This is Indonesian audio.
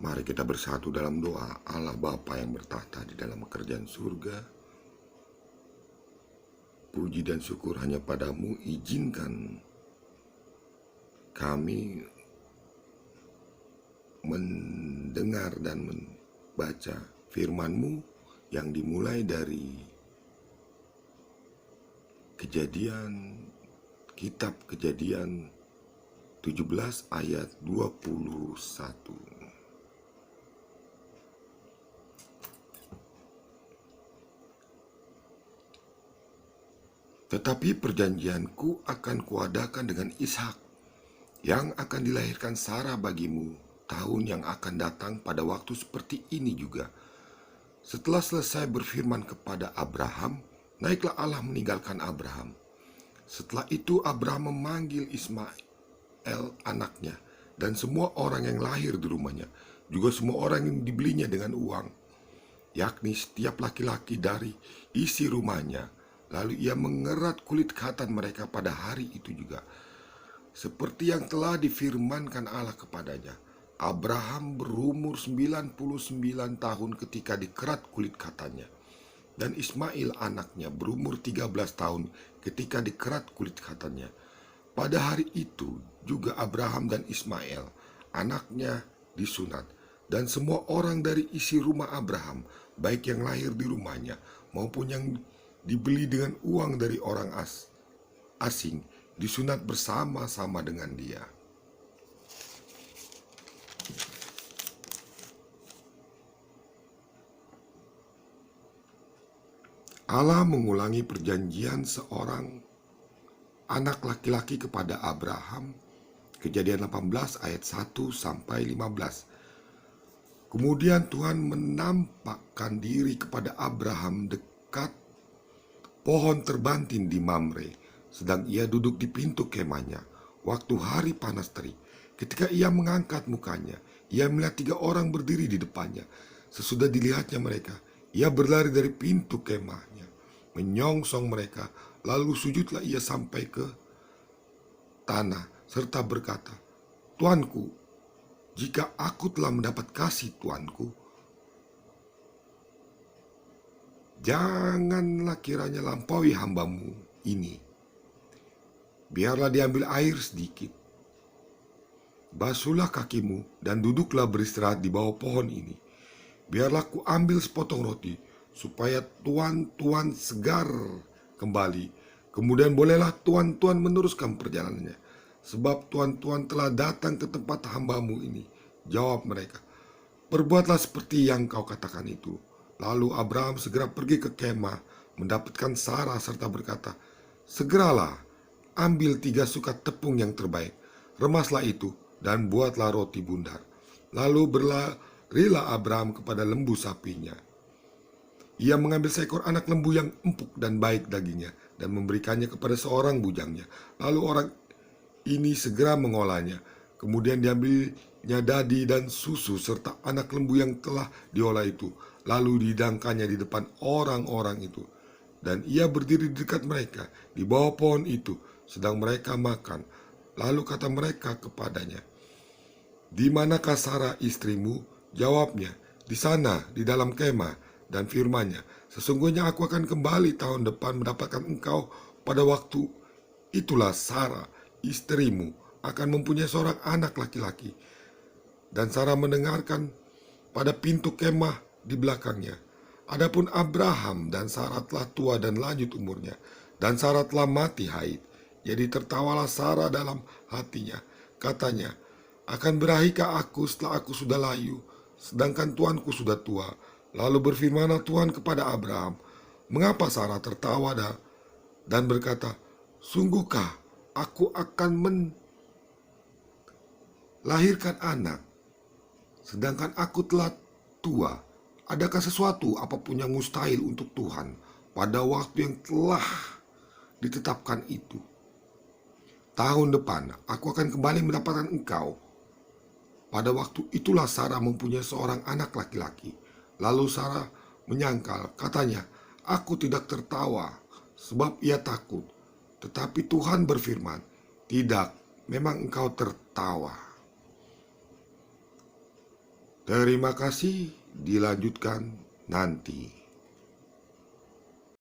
Mari kita bersatu dalam doa. Allah Bapa yang bertahta di dalam kerajaan surga, puji dan syukur hanya padamu. Izinkan kami mendengar dan membaca firman-Mu yang dimulai dari kitab Kejadian 17 ayat 21. Tetapi perjanjianku akan kuadakan dengan Ishak, yang akan dilahirkan Sarah bagimu tahun yang akan datang pada waktu seperti ini juga. Setelah selesai berfirman kepada Abraham, naiklah Allah meninggalkan Abraham. Setelah itu Abraham memanggil Ismail anaknya, dan semua orang yang lahir di rumahnya, juga semua orang yang dibelinya dengan uang, yakni setiap laki-laki dari isi rumahnya. Lalu ia mengerat kulit khatan mereka pada hari itu juga, seperti yang telah difirmankan Allah kepadanya. Abraham berumur 99 tahun ketika dikerat kulit khatannya, dan Ismail anaknya berumur 13 tahun ketika dikerat kulit khatannya. Pada hari itu juga Abraham dan Ismail anaknya disunat, dan semua orang dari isi rumah Abraham, baik yang lahir di rumahnya maupun yang dibeli dengan uang dari orang asing, disunat bersama-sama dengan dia. Allah mengulangi perjanjian seorang anak laki-laki kepada Abraham. Kejadian 18 ayat 1 sampai 15. Kemudian Tuhan menampakkan diri kepada Abraham dekat pohon terbantin di Mamre, sedang ia duduk di pintu kemahnya waktu hari panas terik. Ketika ia mengangkat mukanya, ia melihat 3 orang berdiri di depannya. Sesudah dilihatnya mereka, ia berlari dari pintu kemahnya, menyongsong mereka, lalu sujudlah ia sampai ke tanah serta berkata, "Tuanku, jika aku telah mendapat kasih Tuanku, janganlah kiranya lampaui hambamu ini. Biarlah diambil air sedikit. Basuhlah kakimu dan duduklah beristirahat di bawah pohon ini. Biarlah ku ambil sepotong roti, supaya tuan-tuan segar kembali. Kemudian bolehlah tuan-tuan meneruskan perjalanannya. Sebab tuan-tuan telah datang ke tempat hambamu ini." Jawab mereka, "Perbuatlah seperti yang kau katakan itu." Lalu Abraham segera pergi ke kemah, mendapatkan Sarah serta berkata, "Segeralah, ambil 3 sukat tepung yang terbaik, remaslah itu, dan buatlah roti bundar." Lalu berlarilah Abraham kepada lembu sapinya. Ia mengambil seekor anak lembu yang empuk dan baik dagingnya, dan memberikannya kepada seorang bujangnya. Lalu orang ini segera mengolahnya. Kemudian diambilnya dadi dan susu serta anak lembu yang telah diolah itu, lalu dihidangkannya di depan orang-orang itu. Dan ia berdiri di dekat mereka di bawah pohon itu, sedang mereka makan. Lalu kata mereka kepadanya, "Di manakah Sarah istrimu?" Jawabnya, "Di sana, di dalam kemah." Dan firman-Nya, "Sesungguhnya aku akan kembali tahun depan mendapatkan engkau pada waktu itulah Sarah istrimu akan mempunyai seorang anak laki-laki." Dan Sarah mendengarkan pada pintu kemah di belakangnya. Adapun Abraham dan Sarah telah tua dan lanjut umurnya, dan Sarah telah mati haid. Jadi tertawalah Sarah dalam hatinya. Katanya, "Akan berakhirkah aku setelah aku sudah layu, sedangkan tuanku sudah tua?" Lalu berfirmanlah Tuhan kepada Abraham, "Mengapa Sarah tertawa dan berkata, sungguhkah aku akan melahirkan anak, sedangkan aku telah tua? Adakah sesuatu apapun yang mustahil untuk Tuhan pada waktu yang telah ditetapkan itu? Tahun depan aku akan kembali mendapatkan engkau." Pada waktu itulah Sarah mempunyai seorang anak laki-laki. Lalu Sarah menyangkal, katanya, "Aku tidak tertawa, sebab ia takut." Tetapi Tuhan berfirman, "Tidak, memang engkau tertawa." Terima kasih, dilanjutkan nanti.